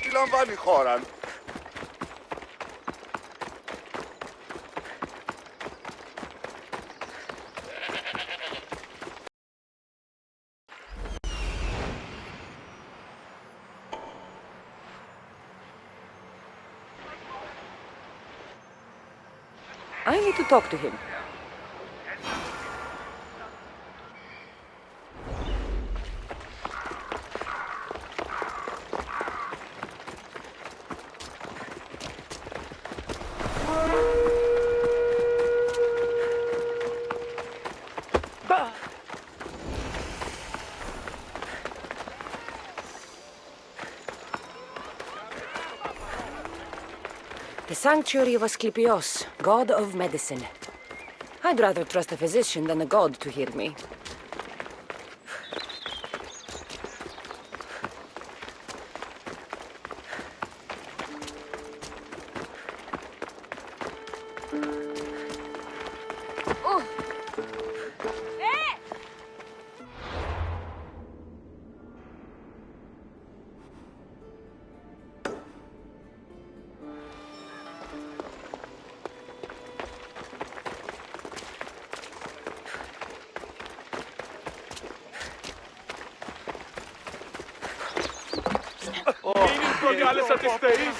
Συλλαμβάνει χώραν. I need to talk to him. The sanctuary of Asclepios, god of medicine. I'd rather trust a physician than a god to heal me. Μεγάλες ατιστεείς.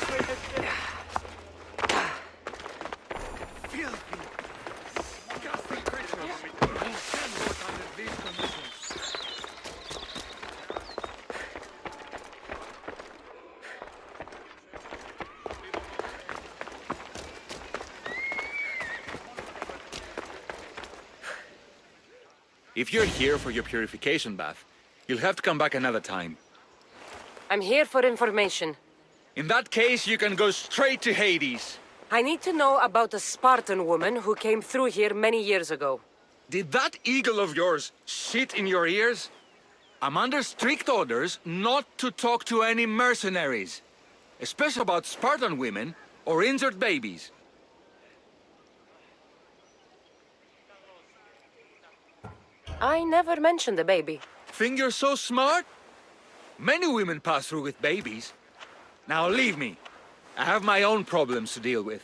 If you're here for your purification bath, you'll have to come back another time. I'm here for information. In that case, you can go straight to Hades. I need to know about a Spartan woman who came through here many years ago. Did that eagle of yours shit in your ears? I'm under strict orders not to talk to any mercenaries, especially about Spartan women or injured babies. I never mentioned a baby. Think you're so smart? Many women pass through with babies. Now leave me. I have my own problems to deal with.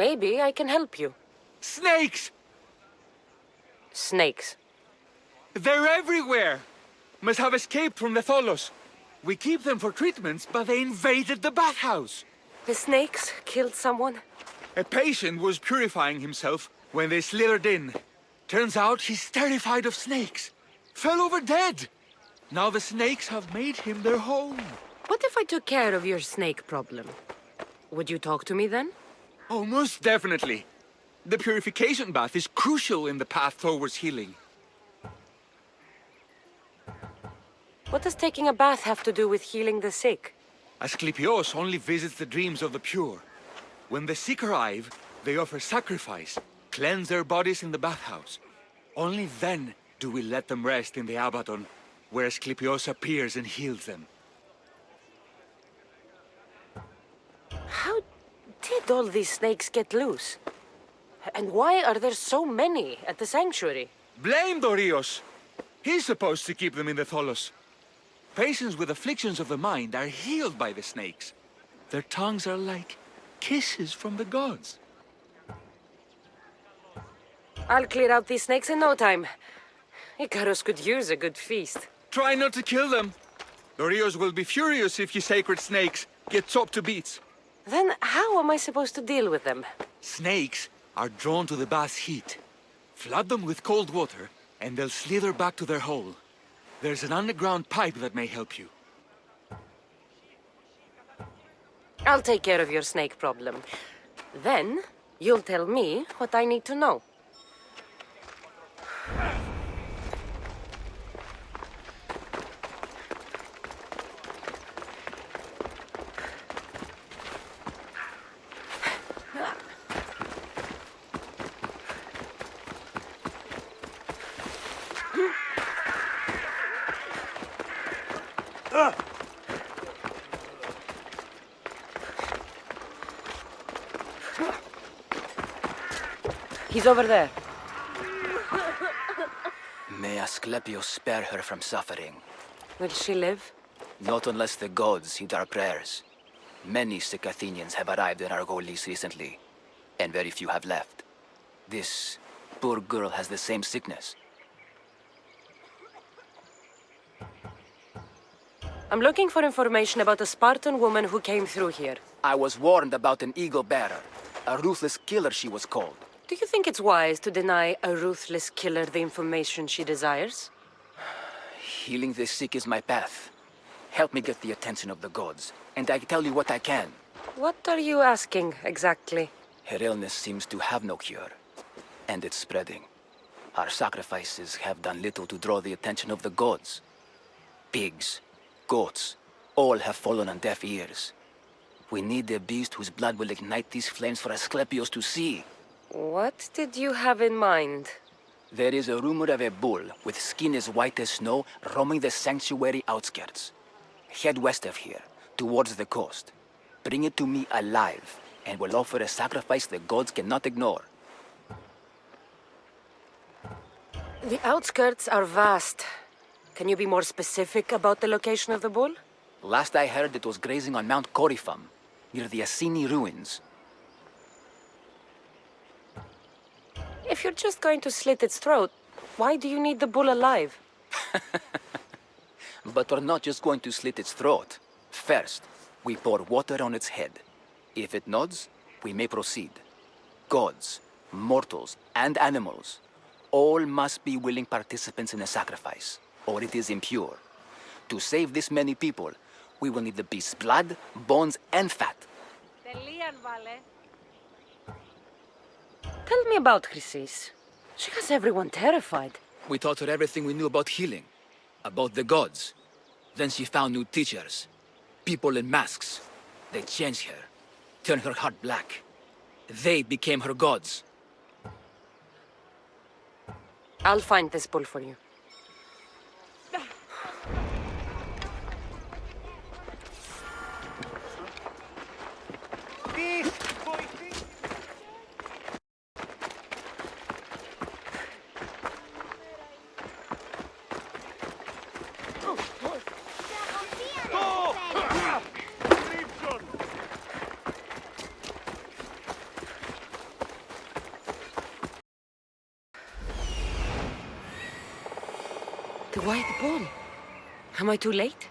Maybe I can help you. Snakes! Snakes. They're everywhere! Must have escaped from the Tholos. We keep them for treatments, but they invaded the bathhouse. The snakes killed someone? A patient was purifying himself when they slithered in. Turns out he's terrified of snakes. Fell over dead. Now the snakes have made him their home. What if I took care of your snake problem? Would you talk to me then? Oh, most definitely. The purification bath is crucial in the path towards healing. What does taking a bath have to do with healing the sick? Asclepios only visits the dreams of the pure. When the sick arrive, they offer sacrifice, cleanse their bodies in the bathhouse. Only then do we let them rest in the Abaddon, where Asclepios appears and heals them. How did all these snakes get loose? And why are there so many at the sanctuary? Blame Dorios! He's supposed to keep them in the Tholos. Patients with afflictions of the mind are healed by the snakes. Their tongues are like kisses from the gods. I'll clear out these snakes in no time. Icarus could use a good feast. Try not to kill them. Dorios will be furious if you sacred snakes get chopped to bits. Then how am I supposed to deal with them? Snakes are drawn to the bath's heat. Flood them with cold water, and they'll slither back to their hole. There's an underground pipe that may help you. I'll take care of your snake problem. Then, you'll tell me what I need to know. He's over there. May Asclepios spare her from suffering. Will she live? Not unless the gods heed our prayers. Many sick Athenians have arrived in our Argolis recently, and very few have left. This poor girl has the same sickness. I'm looking for information about a Spartan woman who came through here. I was warned about an eagle bearer. A ruthless killer, she was called. Do you think it's wise to deny a ruthless killer the information she desires? Healing the sick is my path. Help me get the attention of the gods, and I tell you what I can. What are you asking, exactly? Her illness seems to have no cure, and it's spreading. Our sacrifices have done little to draw the attention of the gods. Pigs, goats, all have fallen on deaf ears. We need a beast whose blood will ignite these flames for Asclepios to see. What did you have in mind? There is a rumor of a bull with skin as white as snow roaming the sanctuary outskirts. Head west of here, towards the coast. Bring it to me alive, and we'll offer a sacrifice the gods cannot ignore. The outskirts are vast. Can you be more specific about the location of the bull? Last I heard, it was grazing on Mount Corifum, near the Assini ruins. If you're just going to slit its throat, why do you need the bull alive? But we're not just going to slit its throat. First, we pour water on its head. If it nods, we may proceed. Gods, mortals, and animals, all must be willing participants in the sacrifice, or it is impure. To save this many people, we will need the beast's blood, bones, and fat. Tell me about Chrysis. She has everyone terrified. We taught her everything we knew about healing, about the gods. Then she found new teachers, people in masks. They changed her, turned her heart black. They became her gods. I'll find this bull for you. The white bull. Am I too late?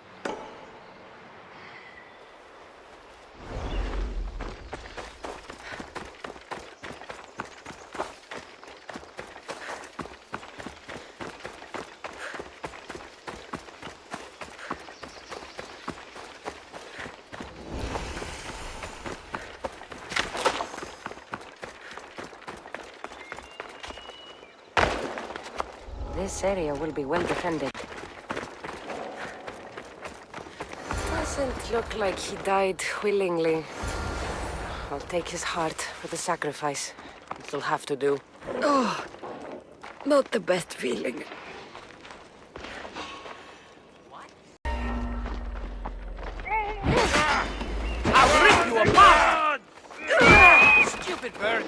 This area will be well defended. Doesn't look like he died willingly. I'll take his heart for the sacrifice. It'll have to do. Oh, not the best feeling. I'll rip you apart! Stupid bird!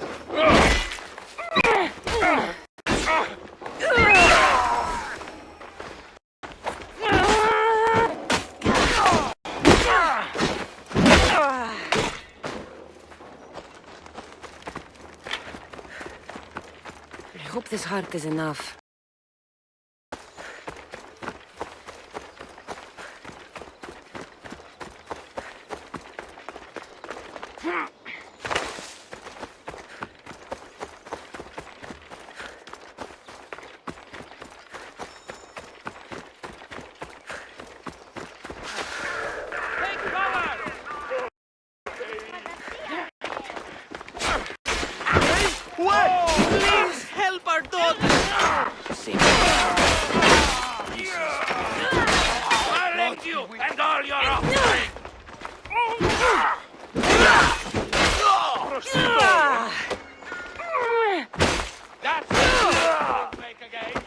I hope this heart is enough. Please help our daughter! I'll end you and all your offspring! That's it! Make again!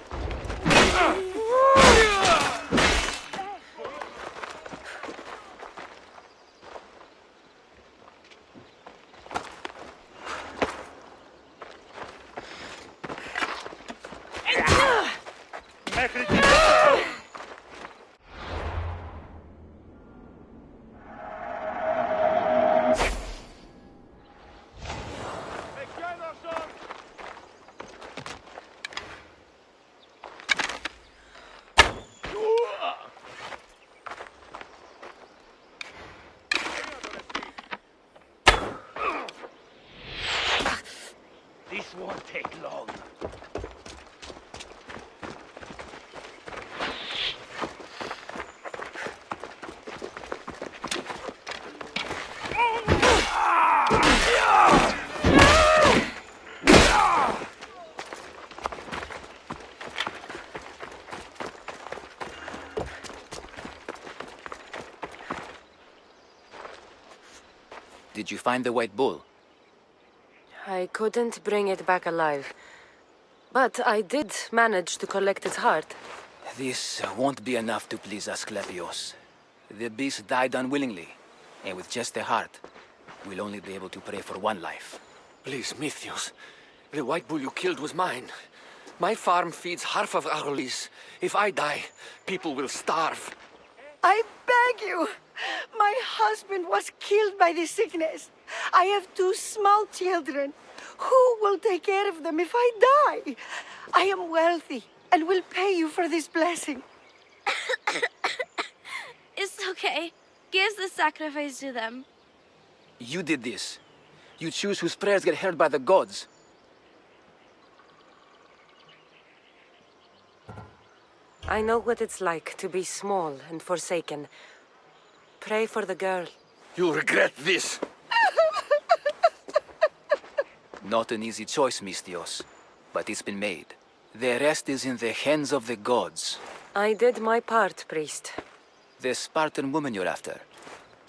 Did you find the white bull? I couldn't bring it back alive. But I did manage to collect its heart. This won't be enough to please Asclepios. The beast died unwillingly, and with just the heart, we'll only be able to pray for one life. Please, Mythios. The white bull you killed was mine. My farm feeds half of Arolis. If I die, people will starve. I beg you! My husband was killed by the sickness. I have 2 small children. Who will take care of them if I die? I am wealthy and will pay you for this blessing. It's okay. Give the sacrifice to them. You did this. You choose whose prayers get heard by the gods. I know what it's like to be small and forsaken. Pray for the girl. You'll regret this. Not an easy choice, Mystios, but it's been made. The rest is in the hands of the gods. I did my part, priest. The Spartan woman you're after.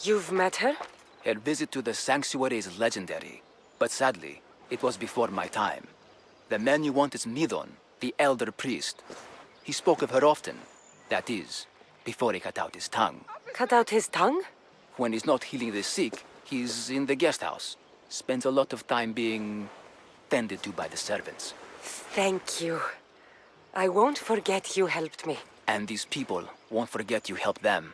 You've met her? Her visit to the sanctuary is legendary, but sadly, it was before my time. The man you want is Midon, the elder priest. He spoke of her often. That is, before he cut out his tongue. Cut out his tongue? When he's not healing the sick, he's in the guest house. Spends a lot of time being tended to by the servants. Thank you. I won't forget you helped me. And these people won't forget you helped them.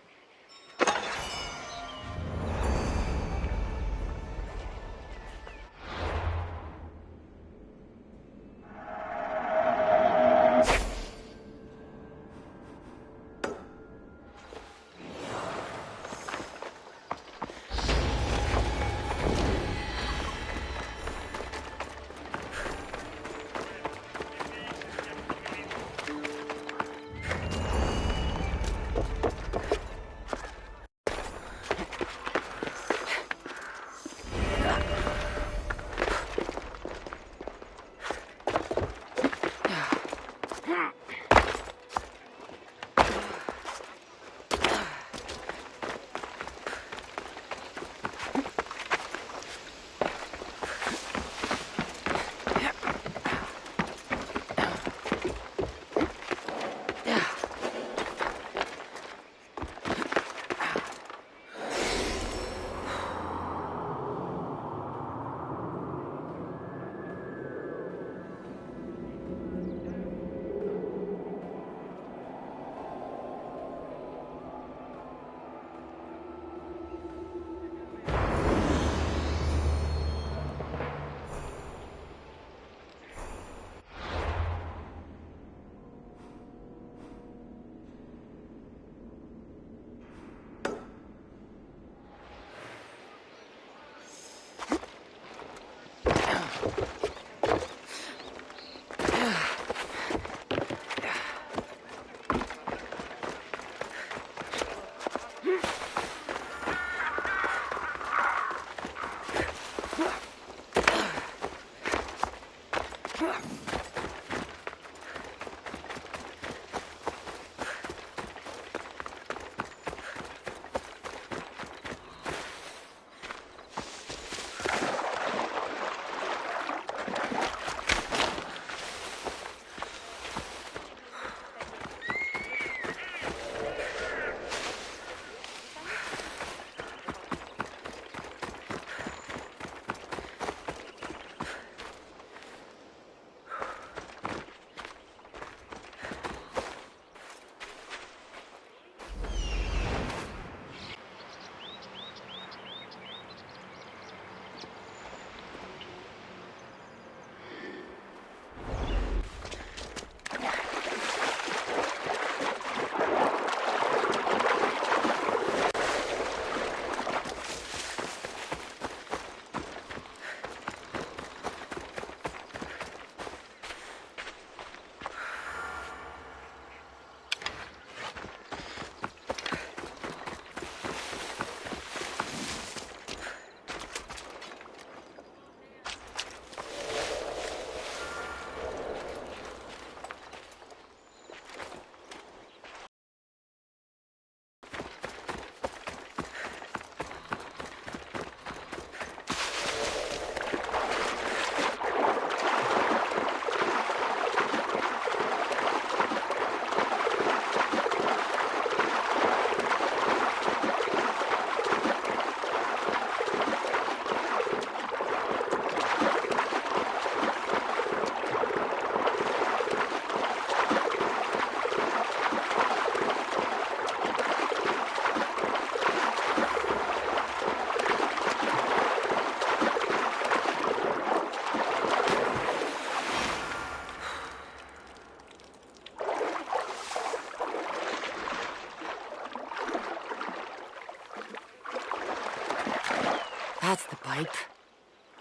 That's the pipe.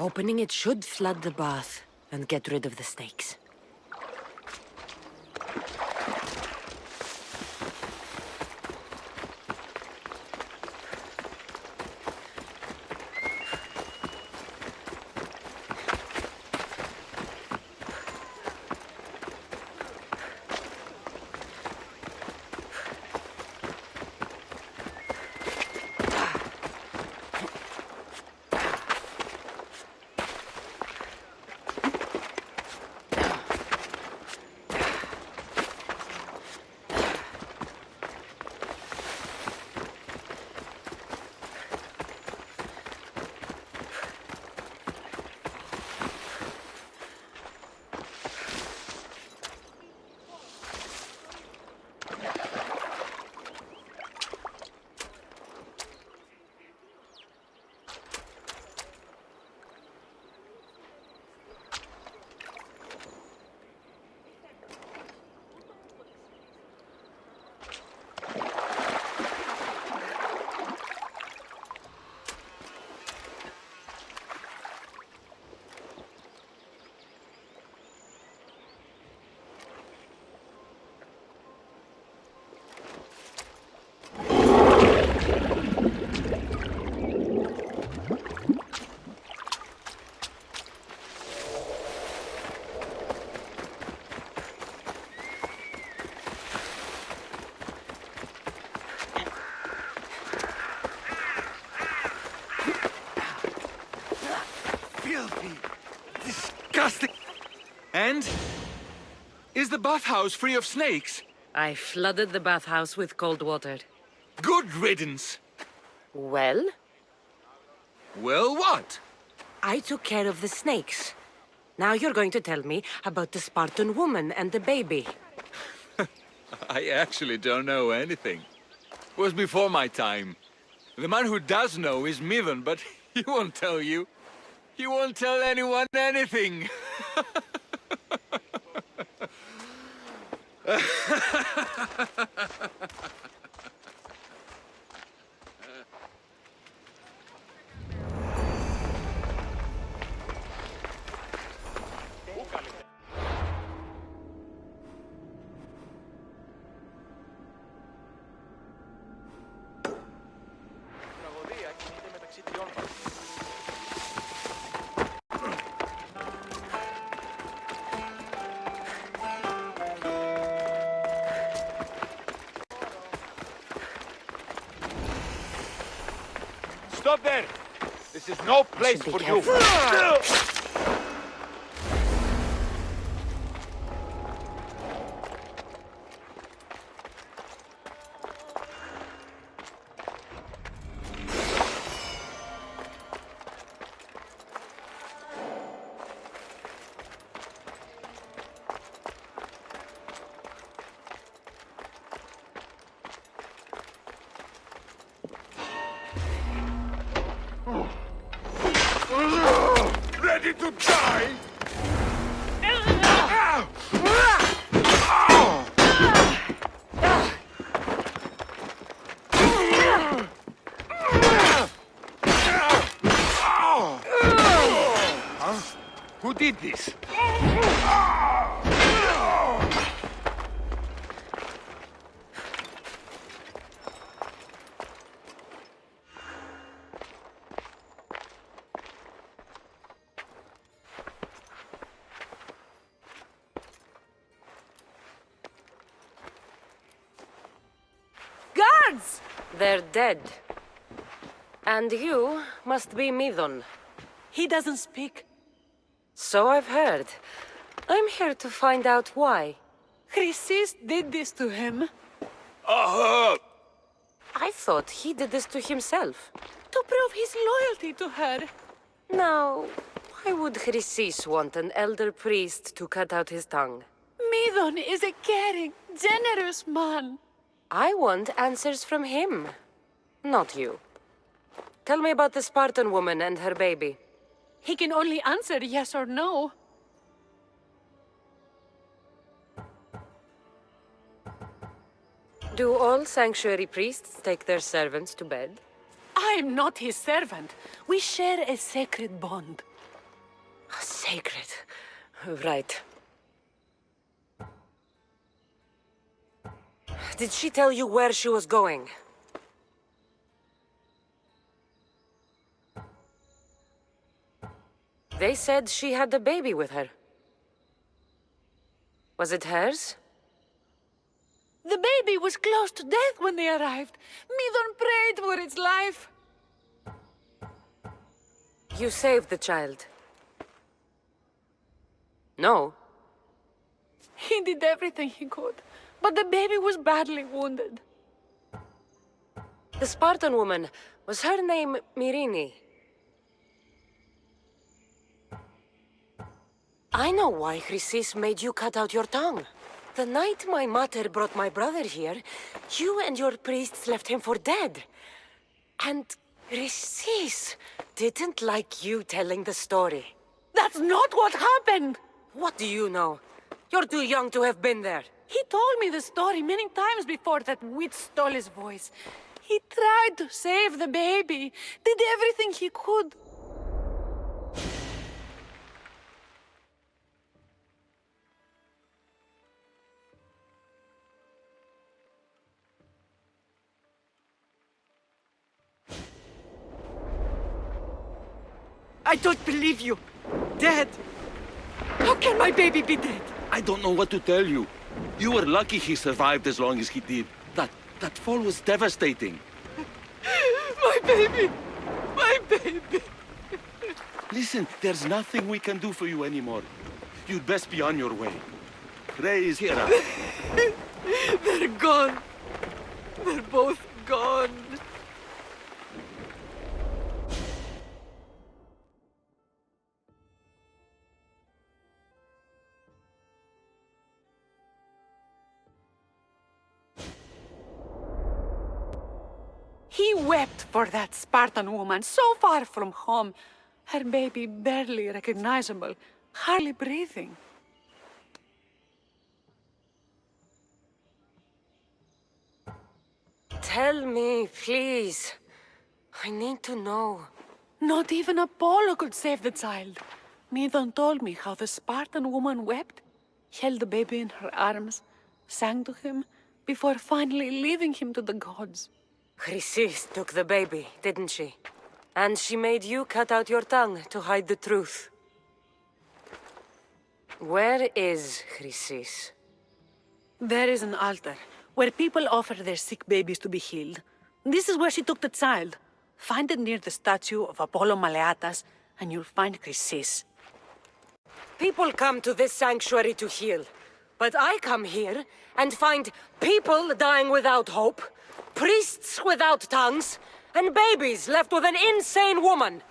Opening it should flood the bath and get rid of the snakes. Filthy! Disgusting! And? Is the bathhouse free of snakes? I flooded the bathhouse with cold water. Good riddance! Well, Well, what? I took care of the snakes. Now you're going to tell me about the Spartan woman and the baby. I actually don't know anything. It was before my time. The man who does know is Midon, but he won't tell you. He won't tell anyone anything. Stop there! This is no place be for you. Ready to die? Huh? Who did this? Guards! They're dead. And you must be Midon. He doesn't speak. So I've heard. I'm here to find out why. Chrysis did this to him. I thought he did this to himself. To prove his loyalty to her. Now, why would Chrysis want an elder priest to cut out his tongue? Midon is a caring, generous man. I want answers from him, not you. Tell me about the Spartan woman and her baby. He can only answer yes or no. Do all sanctuary priests take their servants to bed? I'm not his servant. We share a sacred bond. Sacred. Right. Did she tell you where she was going? They said she had a baby with her. Was it hers? The baby was close to death when they arrived. Midon prayed for its life. You saved the child. No. He did everything he could, but the baby was badly wounded. The Spartan woman, was her name Mirini? I know why Chrysis made you cut out your tongue. The night my mother brought my brother here, you and your priests left him for dead. And Chrysis didn't like you telling the story. That's not what happened! What do you know? You're too young to have been there. He told me the story many times before that witch stole his voice. He tried to save the baby, did everything he could. I don't believe you. Dead. How can my baby be dead? I don't know what to tell you. You were lucky he survived as long as he did. That fall was devastating. My baby! My baby! Listen, there's nothing we can do for you anymore. You'd best be on your way. Ray is here. They're gone. They're both gone. He wept for that Spartan woman, so far from home. Her baby barely recognizable, hardly breathing. Tell me, please. I need to know. Not even Apollo could save the child. Midon told me how the Spartan woman wept, held the baby in her arms, sang to him, before finally leaving him to the gods. Chrysis took the baby, didn't she? And she made you cut out your tongue to hide the truth. Where is Chrysis? There is an altar, where people offer their sick babies to be healed. This is where she took the child. Find it near the statue of Apollo Maleatas, and you'll find Chrysis. People come to this sanctuary to heal. But I come here and find people dying without hope, priests without tongues, and babies left with an insane woman.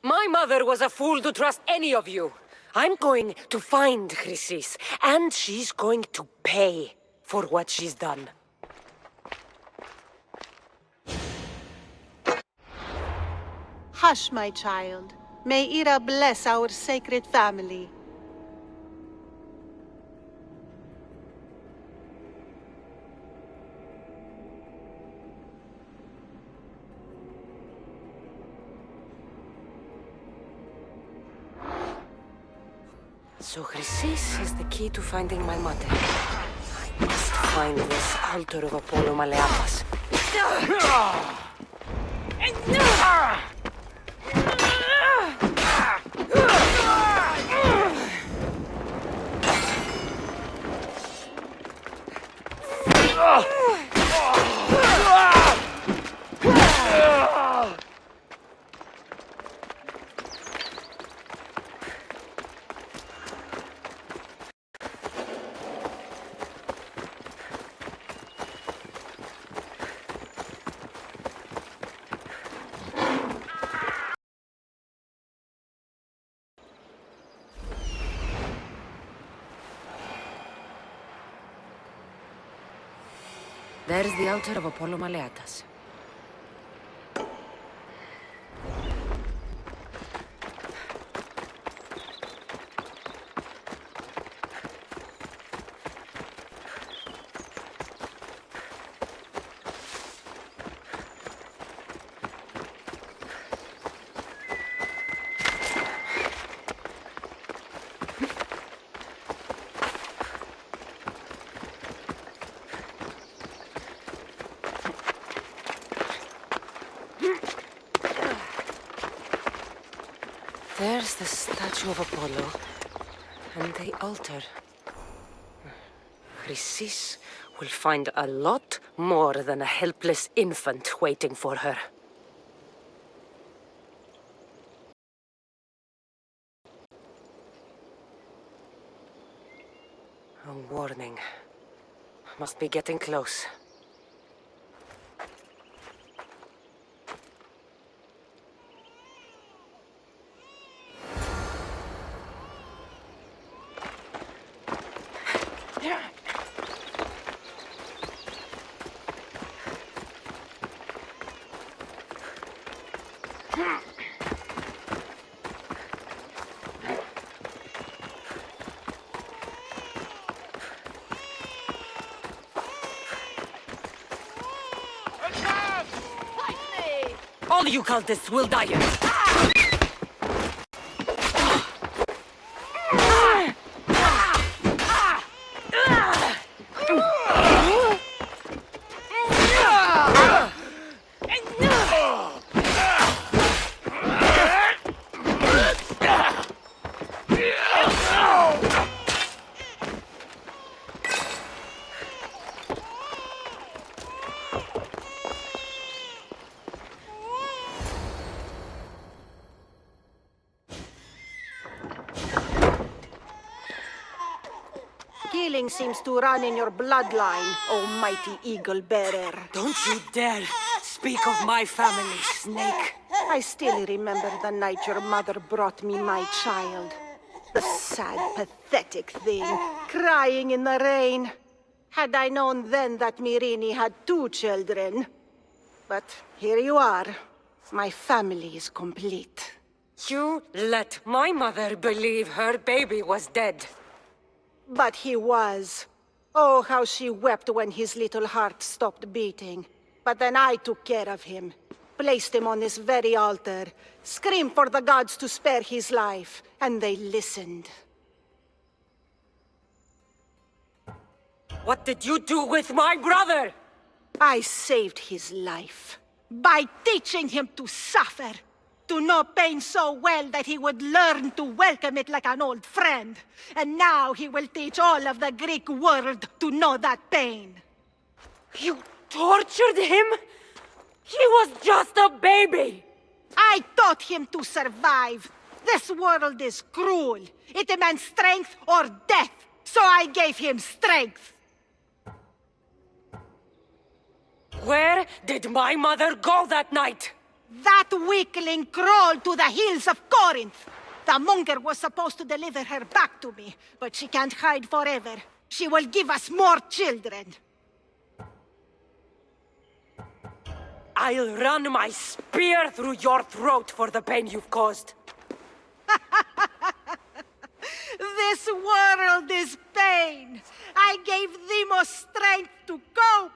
My mother was a fool to trust any of you. I'm going to find Chrysis, and she's going to pay for what she's done. Hush, my child. May Ira bless our sacred family. So Chrysis is the key to finding my mother. I must find this altar of Apollo Maleatas. There is the altar of Apollo Maleatas. There's the statue of Apollo. And the altar. Chrysis will find a lot more than a helpless infant waiting for her. A warning. Must be getting close. All you cultists will die here. Killing seems to run in your bloodline, oh mighty eagle bearer. Don't you dare speak of my family, Snake. I still remember the night your mother brought me my child. The sad, pathetic thing, crying in the rain. Had I known then that Mirini had 2 children. But here you are. My family is complete. You let my mother believe her baby was dead. But he was. Oh, how she wept when his little heart stopped beating. But then I took care of him. Placed him on this very altar. Screamed for the gods to spare his life. And they listened. What did you do with my brother? I saved his life. By teaching him to suffer. To know pain so well that he would learn to welcome it like an old friend. And now he will teach all of the Greek world to know that pain. You tortured him? He was just a baby! I taught him to survive. This world is cruel. It demands strength or death. So I gave him strength. Where did my mother go that night? That weakling crawled to the hills of Corinth. The monger was supposed to deliver her back to me, but she can't hide forever. She will give us more children. I'll run my spear through your throat for the pain you've caused. This world is pain. I gave Demos strength to cope.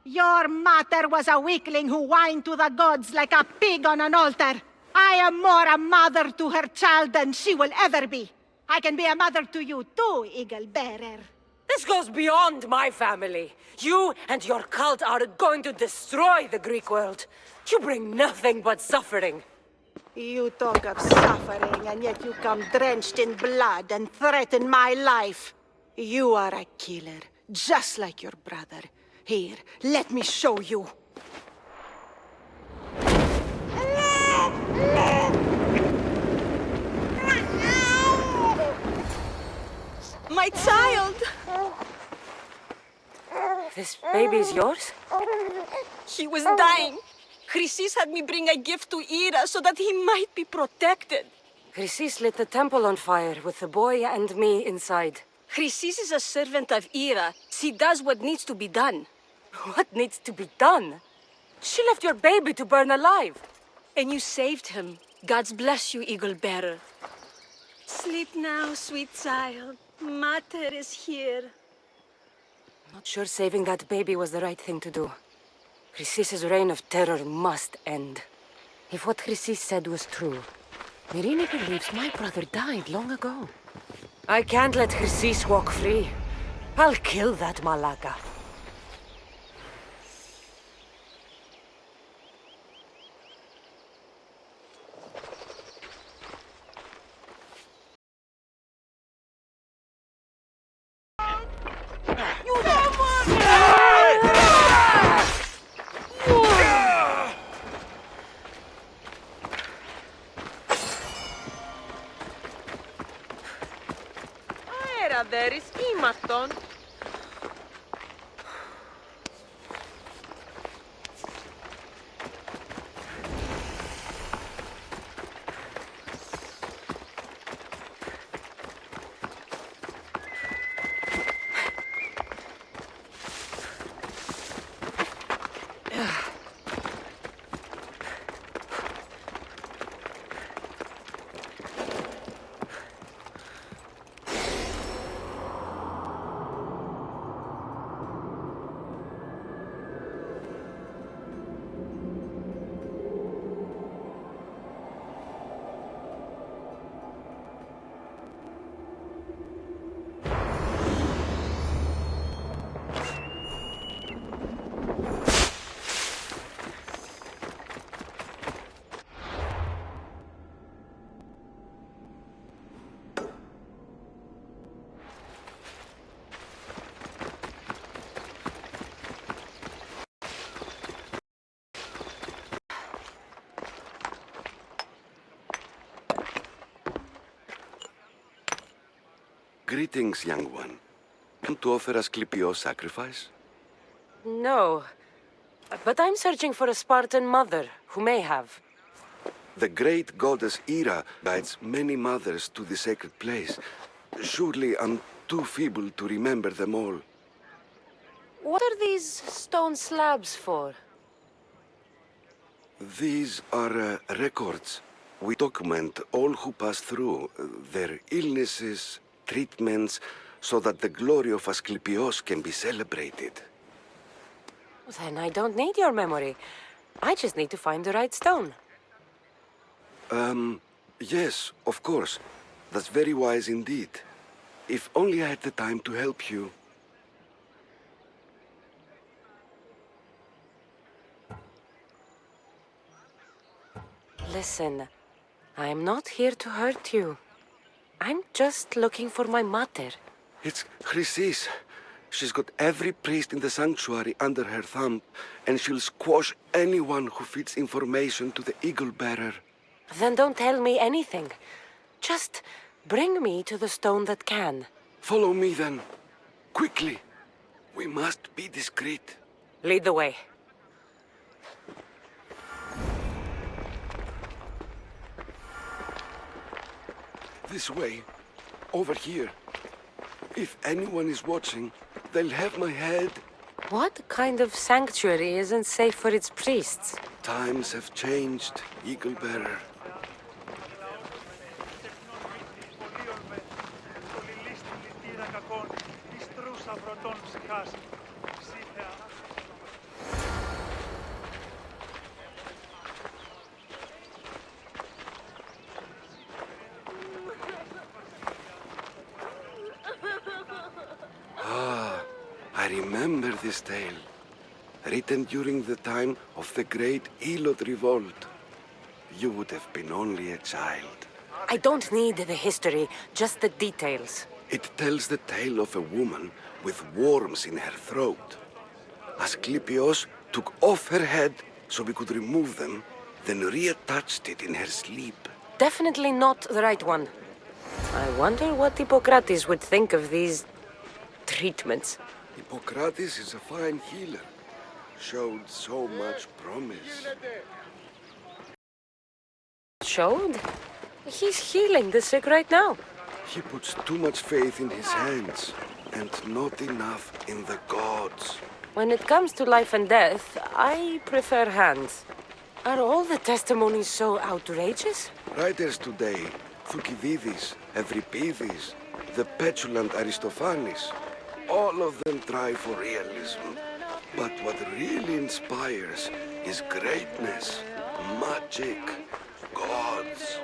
Your mater was a weakling who whined to the gods like a pig on an altar. I am more a mother to her child than she will ever be. I can be a mother to you too, Eagle Bearer. This goes beyond my family. You and your cult are going to destroy the Greek world. You bring nothing but suffering. You talk of suffering, and yet you come drenched in blood and threaten my life. You are a killer, just like your brother. Here, let me show you. My child! This baby's yours? He was dying. Chrysis had me bring a gift to Ira so that he might be protected. Chrysis lit the temple on fire with the boy and me inside. Chrysis is a servant of Ira. She does what needs to be done. What needs to be done? She left your baby to burn alive. And you saved him. God's bless you, Eagle Bearer. Sleep now, sweet child. Mater is here. Not sure saving that baby was the right thing to do. Chrysis' reign of terror must end. If what Chrysis said was true, Mirini believes my brother died long ago. I can't let Chrysis walk free. I'll kill that Malaka. Greetings, young one. Come to offer Asclepios sacrifice? No. But I'm searching for a Spartan mother who may have. The great goddess Hera guides many mothers to the sacred place. Surely I'm too feeble to remember them all. What are these stone slabs for? These are records. We document all who pass through, their illnesses, treatments, so that the glory of Asclepios can be celebrated. Then I don't need your memory. I just need to find the right stone. Yes, of course. That's very wise indeed. If only I had the time to help you. Listen, I'm not here to hurt you. I'm just looking for my mater. It's Chrysis. She's got every priest in the sanctuary under her thumb, and she'll squash anyone who feeds information to the Eagle Bearer. Then don't tell me anything. Just bring me to the stone that can. Follow me then. Quickly. We must be discreet. Lead the way. This way. Over here. If anyone is watching, they'll have my head. What kind of sanctuary isn't safe for its priests? Times have changed, Eagle Bearer. I remember this tale, written during the time of the Great Elot Revolt. You would have been only a child. I don't need the history, just the details. It tells the tale of a woman with worms in her throat. Asclepios took off her head so we could remove them, then reattached it in her sleep. Definitely not the right one. I wonder what Hippocrates would think of these treatments. Hippocrates is a fine healer. Showed so much promise. Showed? He's healing the sick right now. He puts too much faith in his hands, and not enough in the gods. When it comes to life and death, I prefer hands. Are all the testimonies so outrageous? Writers today, Thucydides, Euripides, the petulant Aristophanes, all of them try for realism. But what really inspires is greatness, magic, gods.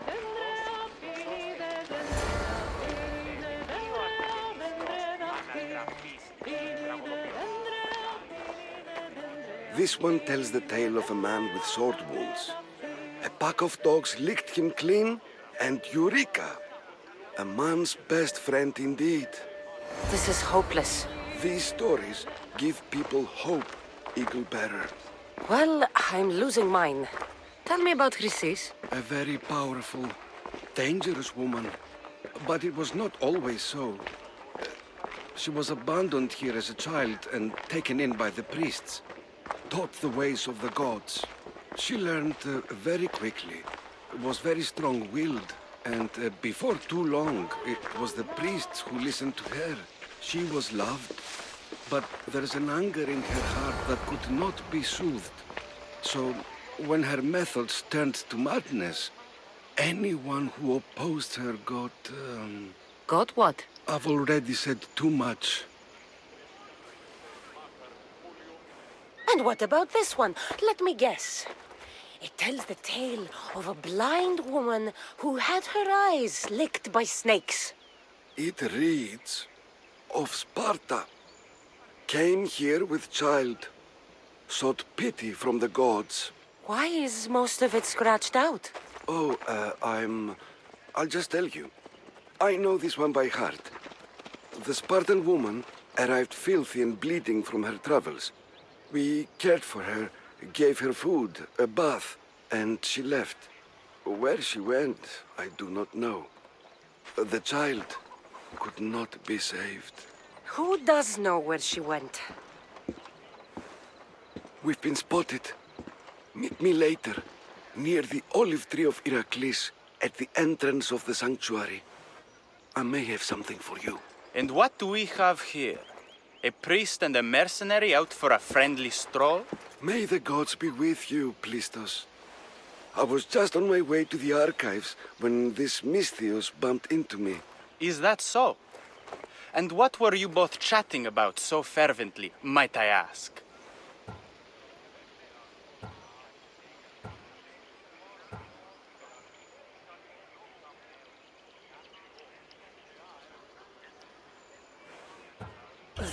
This one tells the tale of a man with sword wounds. A pack of dogs licked him clean, and Eureka! A man's best friend indeed. This is hopeless. These stories give people hope, Eagle Bearer. Well, I'm losing mine. Tell me about Chrysis. A very powerful, dangerous woman. But it was not always so. She was abandoned here as a child and taken in by the priests. Taught the ways of the gods. She learned very quickly. Was very strong-willed. And before too long, it was the priests who listened to her. She was loved, but there's an anger in her heart that could not be soothed. So, when her methods turned to madness, anyone who opposed her got... Got what? I've already said too much. And what about this one? Let me guess. It tells the tale of a blind woman who had her eyes licked by snakes. It reads of Sparta. Came here with child. Sought pity from the gods. Why is most of it scratched out? Oh, I'll just tell you. I know this one by heart. The Spartan woman arrived filthy and bleeding from her travels. We cared for her, gave her food, a bath, and she left. Where she went, I do not know. The child, could not be saved. Who does know where she went? We've been spotted. Meet me later, near the olive tree of Iraklis, at the entrance of the sanctuary. I may have something for you. And what do we have here? A priest and a mercenary out for a friendly stroll? May the gods be with you, Plistos. I was just on my way to the archives when this Misthios bumped into me. Is that so? And what were you both chatting about so fervently, might I ask?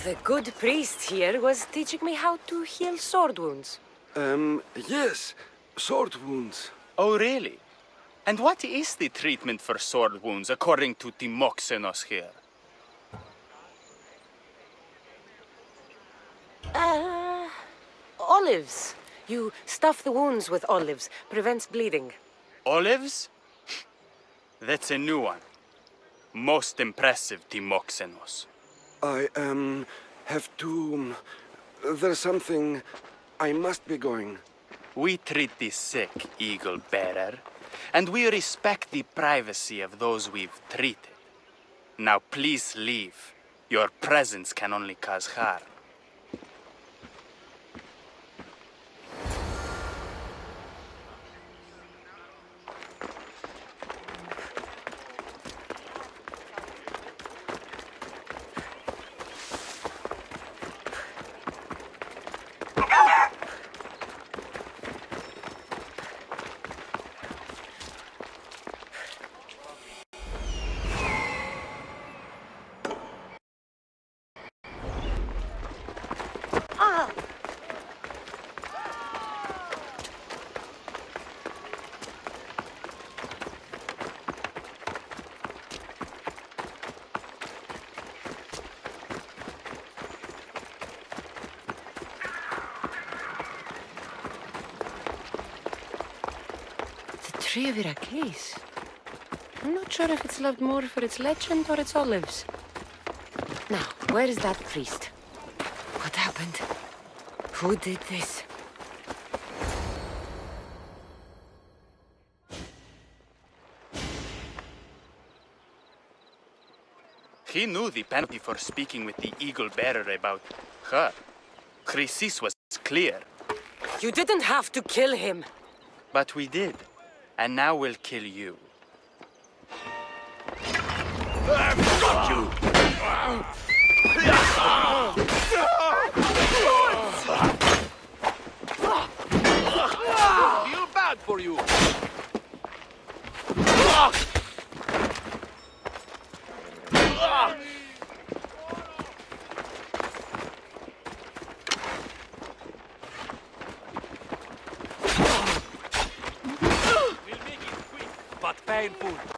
The good priest here was teaching me how to heal sword wounds. Yes, sword wounds. Oh, really? And what is the treatment for sword wounds, according to Timoxenos here? Olives. You stuff the wounds with olives. Prevents bleeding. Olives? That's a new one. Most impressive, Timoxenos. I, have to... There's something... I must be going. We treat the sick, Eagle Bearer, and we respect the privacy of those we've treated. Now please leave. Your presence can only cause harm. Tree of Iraklis. I'm not sure if it's loved more for its legend or its olives. Now, where is that priest? What happened? Who did this? He knew the penalty for speaking with the Eagle Bearer about her. Chrysis was clear. You didn't have to kill him. But we did. And now we'll kill you. I've got you! Feel bad for you! But painful.